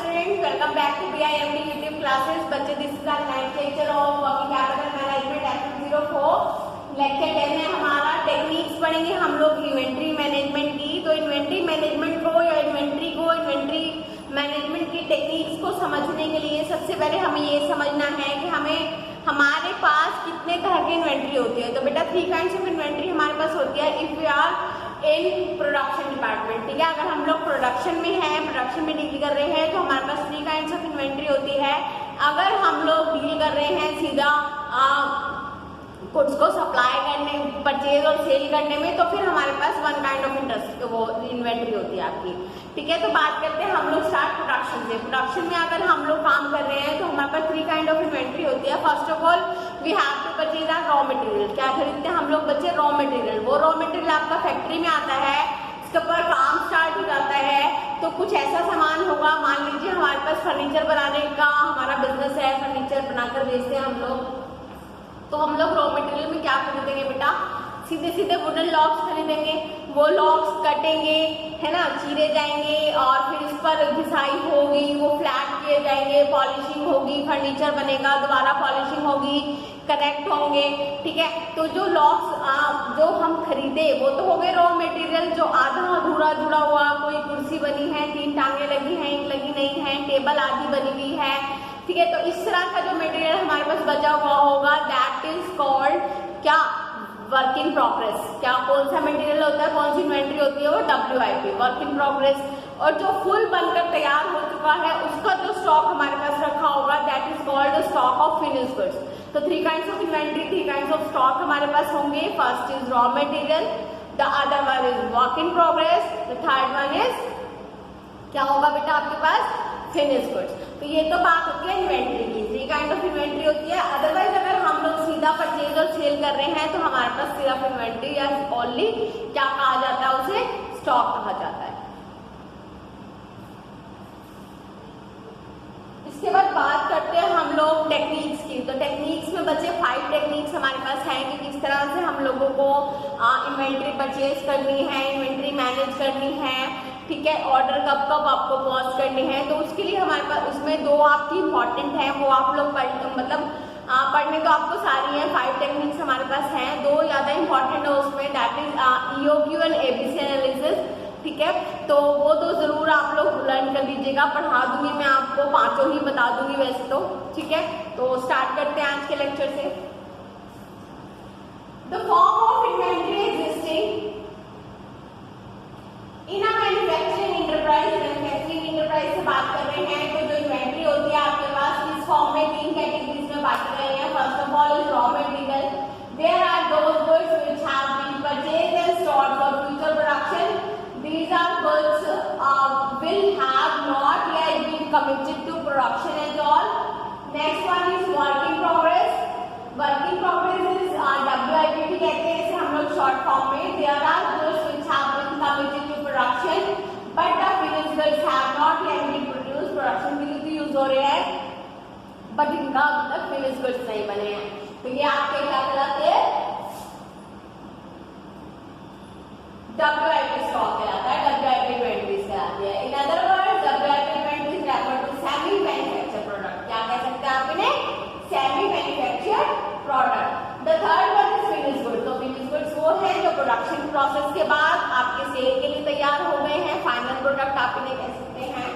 students, welcome back to BIMD YouTube classes. बच्चे this is our 9th lecture of working capital management F04 lecture 10 में हमारा techniques पढ़ेंगे हम लोग inventory management की। तो इन्वेंट्री मैनेजमेंट को या इन्वेंट्री मैनेजमेंट की टेक्निक्स को समझने के लिए सबसे पहले हमें ये समझना है कि हमारे पास कितने तरह की इन्वेंट्री होती है। तो बेटा 3 काइंड्स ऑफ इन्वेंट्री हमारे पास होती है if we are in production department. ठीक है, अगर हम लोग प्रोडक्शन में हैं, प्रोडक्शन में डील कर रहे हैं तो हमारे पास 3 काइंड्स ऑफ इन्वेंट्री होती है। अगर हम लोग डील कर रहे हैं सीधा गुड्स को सप्लाई करने, परचेज और सेल करने में, तो फिर हमारे पास 1 काइंड ऑफ इंटरेस्ट वो इन्वेंट्री होती है आपकी। ठीक है, तो बात करते हैं हम लोग स्टार्ट प्रोडक्शन से। प्रोडक्शन में अगर हम लोग काम कर रहे हैं तो हमारे पास 3 काइंड ऑफ इन्वेंट्री होती है। First of all we have to purchase our raw material. क्या खरीदते हैं हम लोग बच्चे? Raw material. वो रॉ मटेरियल आपका फैक्ट्री में आता है, इसके ऊपर काम स्टार्ट हो जाता है। तो कुछ ऐसा सामान होगा, मान लीजिए हमारे पास फर्नीचर बनाने का हमारा बिजनेस है, फर्नीचर बनाकर बेचते हैं हम लोग। तो हम लोग रॉ मटेरियल में क्या खरीदेंगे बेटा? सीधे सीधे वुडन लॉक्स खरीदेंगे। वो लॉक्स कटेंगे, है ना, चीरे जाएंगे और फिर इस पर घिसाई होगी, वो फ्लैट किए जाएंगे, पॉलिशिंग होगी, फर्नीचर बनेगा, दोबारा पॉलिशिंग होगी, कनेक्ट होंगे। ठीक है, तो जो लॉक्स जो हम खरीदे वो तो हो गए रॉ मटेरियल, जो आधा अधूरा जुड़ा हुआ, कोई कुर्सी बनी है, 3 टांगे लगी हैं, 1 लगी नहीं है, टेबल आदि बनी हुई है। ठीक है, तो इस तरह का जो मटेरियल हमारे पास बचा हुआ होगा दैट इज कॉल्ड क्या? Work in progress. क्या कौन सा मटेरियल होता है, कौन सी इन्वेंट्री होती है? वो WIP, वर्क इन प्रोग्रेस। और जो फुल बनकर तैयार हो चुका है उसका जो स्टॉक हमारे पास रखा होगा that is called stock of finished goods. तो 3 kinds of inventory, 3 kinds of stock हमारे पास होंगे। First is raw material, the other one is work in progress, the third one is क्या होगा बेटा आपके पास? Finished goods. तो ये तो बात होती है इन्वेंट्री की, 3 काइंड ऑफ इन्वेंट्री होती है। अदरवाइज अगर हम लोग सीधा परचेज और सेल कर रहे हैं तो हमारे पास सिर्फ इन्वेंट्री या ओनली क्या कहा जाता है? उसे स्टॉक कहा जाता है। इसके बाद बात करते हैं हम लोग टेक्निक्स की। तो टेक्निक्स में बच्चे 5 टेक्निक्स हमारे पास हैं कि किस तरह से हम लोगों को इन्वेंट्री परचेज करनी है, इन्वेंट्री मैनेज करनी है। ठीक है, ऑर्डर कब कब आपको पॉज करनी है। तो उसके लिए हमारे पास उसमें 2 आपकी इंपॉर्टेंट हैं, वो आप लोग पढ़ने तो आपको सारी हैं। 5 टेक्निक्स हमारे पास हैं, 2 ज़्यादा इंपॉर्टेंट है उसमें, that is EOQ and ABC analysis. ठीक है, तो वो तो जरूर आप लोग लर्न कर लीजिएगा, पढ़ा दूंगी मैं आपको, 5 ही बता दूंगी वैसे तो। ठीक है, तो स्टार्ट करते हैं आज के लेक्चर से। The form of inventory existing in a manufacturing enterprise से बात कर रहे हैं। तो जो इन्वेंट्री होती है आपके पास इस फॉर्म में 3 कैटेगरीज में बांट रहे हैं। First of all is raw material, there are those goods which have been purchased and stored for future production. These are goods will have not yet been committed to production at all. Next one is work in progress. Work in progress is WIP भी कहते हैं इसे हम लोग short form में। There are goods which have been committed to production but the finished goods have not yet been produced. Production के लिए तो यूज हो रहे हैं बट इनका अभी तक finished goods नहीं बने हैं। तो ये आपके क्या कहलाते हैं? WIP स्टॉक कहलाता है, WIP इन्वेंट्रीज कहलाती है। In other words WIP inventories refer to semi manufactured product. क्या कह सकते हैं आप इन्हें? Semi manufactured product. The third one is finished goods. तो फिनिश्ड गुड्स वो है जो प्रोडक्शन प्रोसेस के बाद आपके सेल के लिए तैयार हो गए हैं, फाइनल प्रोडक्ट आप इन्हें कह सकते हैं।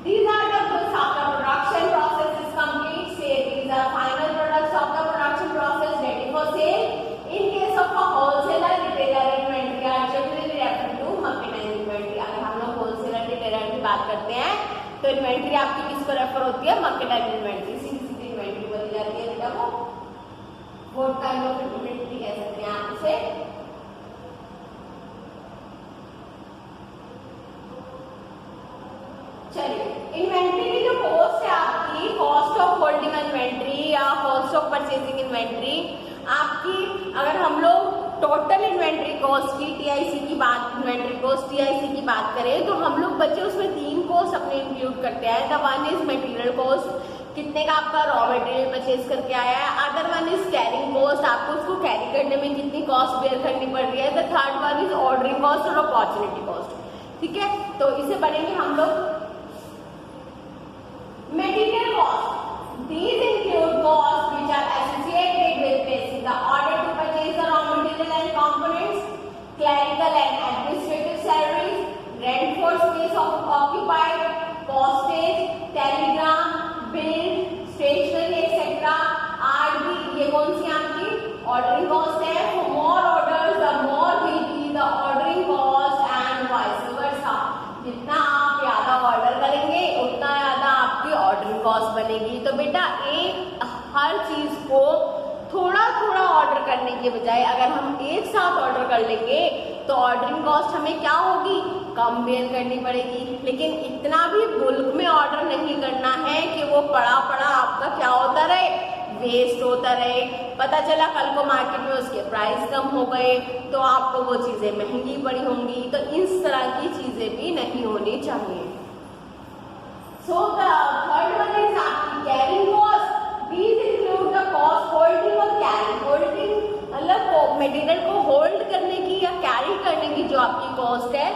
These are the goods after production process is complete sale. These are final products of the production process ready for sale. In case of a wholesaler retailer inventory are generally refer to mercantile inventory. अगर हम लोग wholesaler retailer की बात करते हैं तो inventory आपकी किसको रेफर होती है? Mercantile inventory. सीधी इन्वेंट्री बोली जाती है बेटा, वो काइंड ऑफ इन्वेंट्री कह सकते हैं आप इसे। चलिए, इन्वेंट्री की जो कॉस्ट है आपकी, कॉस्ट ऑफ होल्डिंग इन्वेंट्री या कॉस्ट ऑफ परचेजिंग इन्वेंट्री आपकी, अगर हम लोग टोटल इन्वेंट्री कॉस्ट की इन्वेंट्री की बात करें तो हम लोग बच्चे उसमें 3 कॉस्ट अपने इंक्लूड करते हैं। The one is material cost, कितने का आपका रॉ मटेरियल परचेज करके आया है। Other one is carrying cost, आपको उसको कैरी करने में जितनी कॉस्ट बेयर करनी पड़ रही है। The third one is ordering cost और अपॉर्चुनिटी कॉस्ट। ठीक है, तो इसे पढ़ेंगे हम लोग के बजाय अगर हम एक साथ ऑर्डर कर लेंगे तो ऑर्डरिंग कॉस्ट हमें क्या होगी, कम बेयर करनी पड़ेगी। लेकिन इतना भी बुल्क में ऑर्डर नहीं करना है कि वो पड़ा पड़ा आपका क्या होता रहे, वेस्ट होता रहे। पता चला कल को मार्केट में उसके प्राइस कम हो गए तो आपको वो चीजें महंगी पड़ी होंगी, तो इस तरह की चीजें भी नहीं होनी चाहिए। So the third one is आपकी carrying cost. These include the cost holding और कैरिंग। होल्डिंग मतलब मटेरियल को होल्ड करने की या कैरी करने की जो आपकी कॉस्ट है,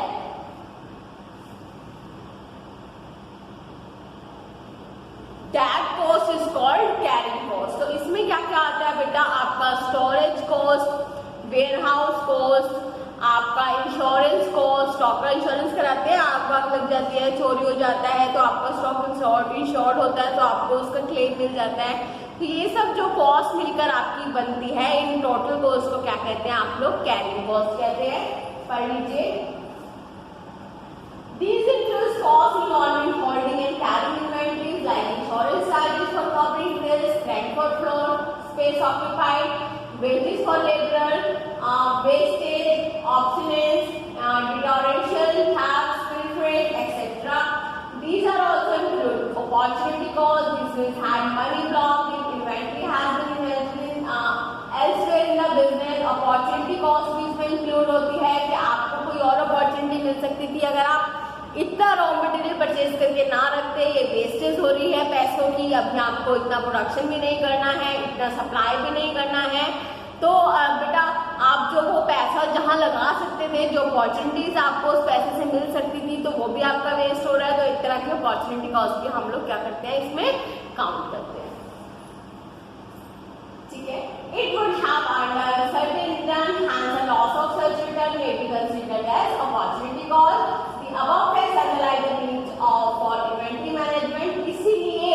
that cost is called carrying cost. तो इसमें क्या क्या आता है बेटा, आपका storage cost, warehouse cost, आपका इंश्योरेंस कॉस्ट, स्टॉक का इंश्योरेंस कराते हैं, आग वाग लग जाती है, चोरी हो जाता है तो आपका स्टॉक इंश्योर्ड होता है तो आपको उसका क्लेम मिल जाता है। तो ये सब जो कॉस्ट मिलकर आपकी बनती है, इन टोटल कॉस्ट को क्या कहते हैं आप लोग, कैरिंग कॉस्ट कहते हैं। पढ़ लीजिए। These include costs involved in holding and carrying inventories like insurance charges for covering risks, rent for floor space occupied, wages for laborer, wastage, obsolescence, deterioration, theft, pilferage, etc. These are also included. Opportunity cost, this means had money blocked if inventory has been invested elsewhere in the business. Opportunity cost भी इसमें include होती है कि आपको कोई और opportunity मिल सकती थी अगर आप इतना रॉ मटेरियल परचेज करके ना रखते। ये वेस्टेज हो रही है पैसों की, अभी आपको इतना प्रोडक्शन भी नहीं करना है, इतना सप्लाई भी नहीं करना है, तो बेटा आप जो वो पैसा जहाँ लगा सकते थे, जो अपॉर्चुनिटीज आपको उस पैसे से मिल सकती थी, तो वो भी आपका वेस्ट हो रहा है। तो एक तरह की अपॉर्चुनिटी कॉस्ट भी हम लोग क्या करते हैं, इसमें काउंट करते हैं। ठीक है। It would have under certain return, hence the loss of such return may be considered as opportunity cost. The above has analyzed the needs for inventory management. इसीलिए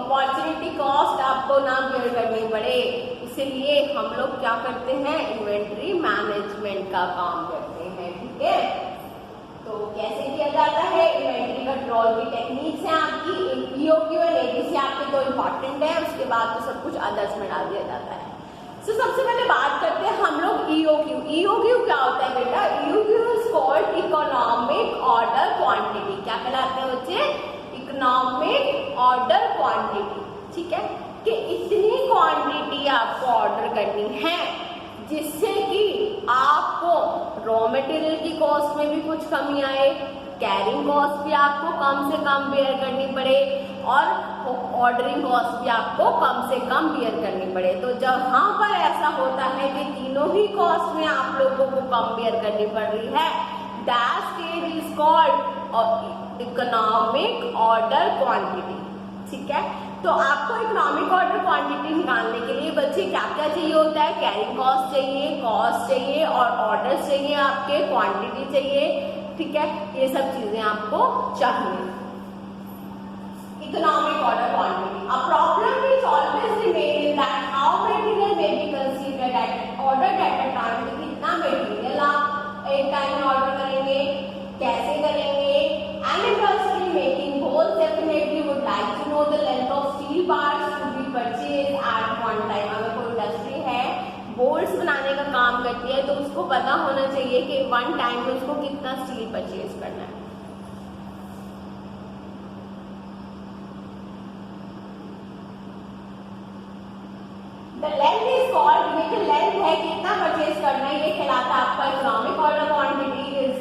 अपॉर्चुनिटी कॉस्ट आपको ना बेयर करनी पड़े, इसीलिए हम लोग क्या करते हैं, इन्वेंट्री मैनेजमेंट का काम करते हैं। ठीक है। तो कैसे किया जाता है, इन्वेंट्री कंट्रोल की टेक्निक्स हैं आपकी, ईओक्यू और एबीसी आपके तो इम्पोर्टेंट है, उसके बाद तो सब कुछ अदर्स में डाल दिया जाता है। तो सबसे पहले बात करते हैं हम लोग ईओक्यू। ईओक्यू क्या होता है बेटा, EOQ is called economic order quantity. क्या कहलाते हैं बच्चे, इकोनॉमिक ऑर्डर क्वांटिटी। ठीक है, कि इतनी क्वांटिटी आपको ऑर्डर करनी है जिससे कि आपको रॉ मटेरियल की कॉस्ट में भी कुछ कमी आए, कैरिंग कॉस्ट भी आपको कम से कम बेयर करनी पड़े और ऑर्डरिंग कॉस्ट भी आपको कम से कम बेयर करनी पड़े। तो जहाँ पर ऐसा होता है कि तीनों ही कॉस्ट में आप लोगों को कम बेयर करनी पड़ रही है, that stage is called economic order quantity. ठीक है। तो आपको इकोनॉमिक ऑर्डर क्वांटिटी निकालने के लिए बच्चे क्या क्या चाहिए होता है, कैरिंग कॉस्ट चाहिए, कॉस्ट चाहिए और ऑर्डर चाहिए, आपके क्वांटिटी चाहिए। ठीक है, ये सब चीजें आपको चाहिए। Economic order quantity, a problem is always remain that how material may be considered at order at a time. तो कितना मटेरियल आप एक टाइम में ऑर्डर करेंगे, कैसे करेंगे। And industry making bolts definitely would like to know the length of steel bars to be purchase at one time. अगर कोई इंडस्ट्री है बोल्ट्स बनाने का काम करती है तो उसको पता होना चाहिए कि वन टाइम में उसको कितना स्टील परचेज करना है। The length is called, ये जो लेंथ है कितना परचेज करना है, ये कहलाता है आपका economic order quantity. Is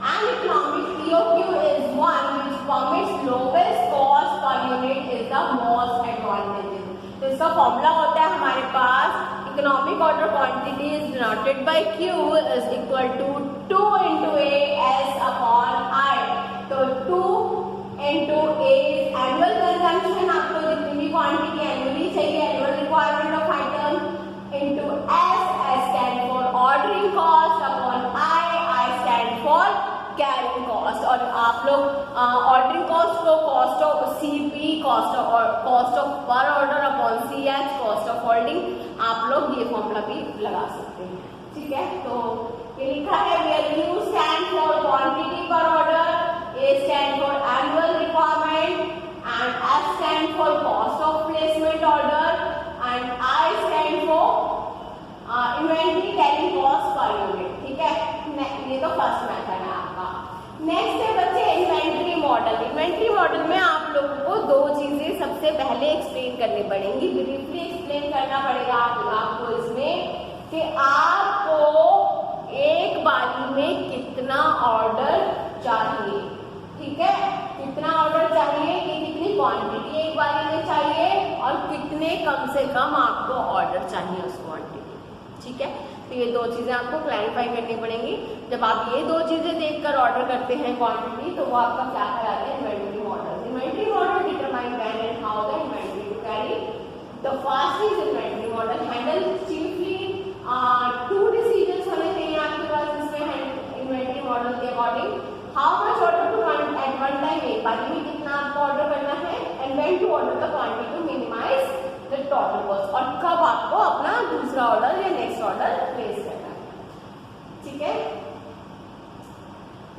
and economic EOQ is one which permits lowest cost per unit is the most advantages. तो इसका फॉर्मूला होता है हमारे पास, economic order quantity is denoted by Q is equal to 2 into A S upon I। तो 2 into A is annual consumption, आपको जितनी भी क्वांटिटी एनुअली चाहिए, annual requirement of item, into S, S stand for ordering cost, upon I stand for carrying cost. और आप लोग ordering cost को cost of CP, cost of per order upon CH, cost of holding, आप लोग ये formula भी लगा सकते हैं। ठीक है, तो ये लिखा है where U stand for quantity per order, A stand for annual requirement, and S stand for cost of placement order, and I stand for पहले एक्सप्लेन करनी पड़ेंगी, ब्रीफली एक्सप्लेन करना पड़ेगा आपको इसमें कि आपको एक बारी में कितना ऑर्डर चाहिए, ठीक है, कितना ऑर्डर चाहिए कि कितनी क्वांटिटी एक बारी में चाहिए और कितने कम से कम आपको ऑर्डर चाहिए उस क्वांटिटी, ठीक है। तो ये दो चीजें आपको क्लैरिफाई करनी पड़ेंगी। जब आप ये दो चीजें देखकर ऑर्डर करते हैं क्वांटिटी, तो वो आपका क्या कहलाता है, inventory model. Inventory model determine when and how the inventory to carry the first is inventory model handle chiefly two decisions होने चाहिए आपके पास इसमें इन्वेंटरी मॉडल के according. How much order to at one time, एक बारी में कितना आपको ऑर्डर करना है, and when to order the quantity to minimize the total cost, और कब आपको अपना दूसरा ऑर्डर या नेक्स्ट ऑर्डर प्लेस करना है, ठीक है।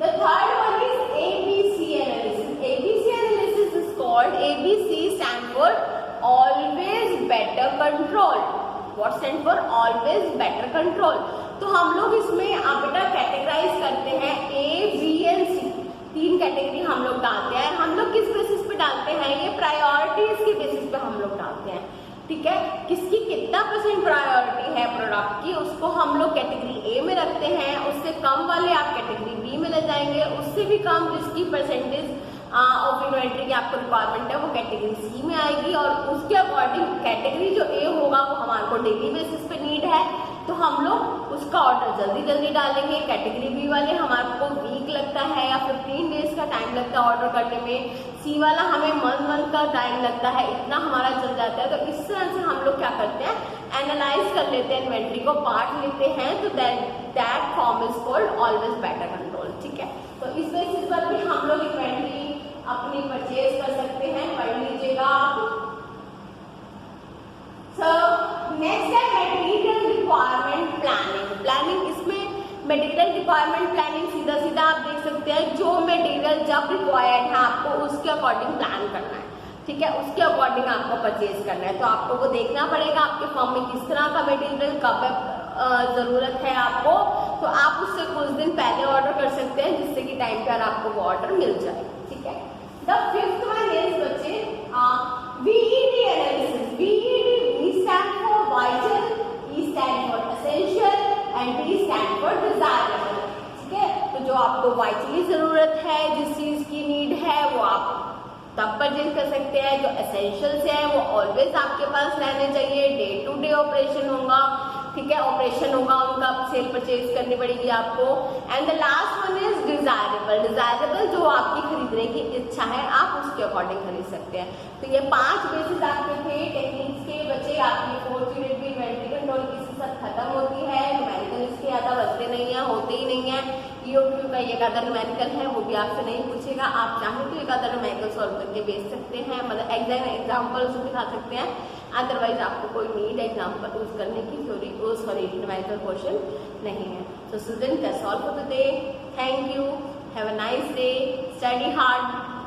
The third one is ABC analysis. ABC analysis is called, ABC stand for always better control. What stand for, always better control. तो हम लोग इसमें बेटा कैटेगराइज करते हैं A, B एंड C, तीन कैटेगरी हम लोग डालते हैं। हम लोग किस बेसिस पे डालते हैं, ये प्रायोरिटीज के बेसिस पे हम लोग डालते हैं, ठीक है। किसकी कितना % प्रायोरिटी है प्रोडक्ट की, उसको हम लोग कैटेगरी A में रखते हैं, उससे कम वाले आप कैटेगरी B में ले जाएंगे, उससे भी कम जिसकी परसेंटेज ऑफ इन्वेंट्री की आपको रिक्वायरमेंट है वो कैटेगरी C में आएगी, और उसके अकॉर्डिंग कैटेगरी जो A होगा वो हमारे को डेली बेसिस पे नीड है, तो हम लोग उसका ऑर्डर जल्दी जल्दी डालेंगे। कैटेगरी बी वाले हमारे को वीक लगता है या 15 डेज का टाइम लगता है ऑर्डर करने में, सी वाला हमें मंथ का टाइम लगता है, इतना हमारा चल जाता है। तो इस तरह से हम लोग क्या करते हैं, एनालाइज कर लेते हैं, इन्वेंट्री को बांट लेते हैं, तो that form is called always better control, ठीक है। तो इस बेसिस पर भी हम लोग इन्वेंट्री अपनी परचेज कर सकते हैं, पढ़ लीजिएगा आप। नेक्स्ट है मटेरियल रिक्वायरमेंट प्लानिंग। प्लानिंग इसमें मटेरियल रिक्वायरमेंट प्लानिंग सीधा सीधा आप देख सकते हैं, जो मटेरियल जब रिक्वायर्ड है आपको उसके अकॉर्डिंग प्लान करना है, ठीक है, उसके अकॉर्डिंग आपको परचेज करना है। तो आपको वो देखना पड़ेगा आपके फर्म में किस तरह का मटेरियल कब जरूरत है आपको, तो आप उससे कुछ दिन पहले ऑर्डर कर सकते हैं, जिससे कि टाइम पर आपको वो ऑर्डर मिल जाए, ठीक है। द फिफ्थ वन इज बच्चे VED analysis. VED, V stand for vital, E stand for essential and D stand for desirable, ठीक है। तो जो आपको वाइटली जरूरत है, जिस चीज की नीड है, वो आप तब परचेज कर सकते हैं। जो एसेंशियल से है वो ऑलवेज आपके पास रहने चाहिए, डे टू डे ऑपरेशन होगा, ठीक है, ऑपरेशन होगा उनका, सेल परचेज करनी पड़ेगी आपको। And the last one is desirable. Desirable जो आपकी खरीदने की इच्छा है आप उसके अकॉर्डिंग खरीद सकते हैं। तो ये 5 बेसिस आपके थे टेक्निक्स के बच्चे। आपकी 4th यूनिट भी इन्वेंट्री कंट्रोल की साथ खत्म होती है। न्यूमेरिकल इसके ज्यादा बचते नहीं है, होते ही नहीं है। EOQ का एक आधा न्यूमेरिकल है, वो भी आपसे नहीं पूछेगा, आप चाहें तो एक आधा न्यूमेरिकल सॉल्व करके भेज सकते हैं, मतलब एग्जाम्पल दिखा सकते हैं। अदरवाइज आपको कोई नीड एग्जाम्पल यूज करने की सॉरी न्यूमेरिकल क्वेश्चन नहीं है। So students, that's all for today. Thank you. Have a nice day. Study hard.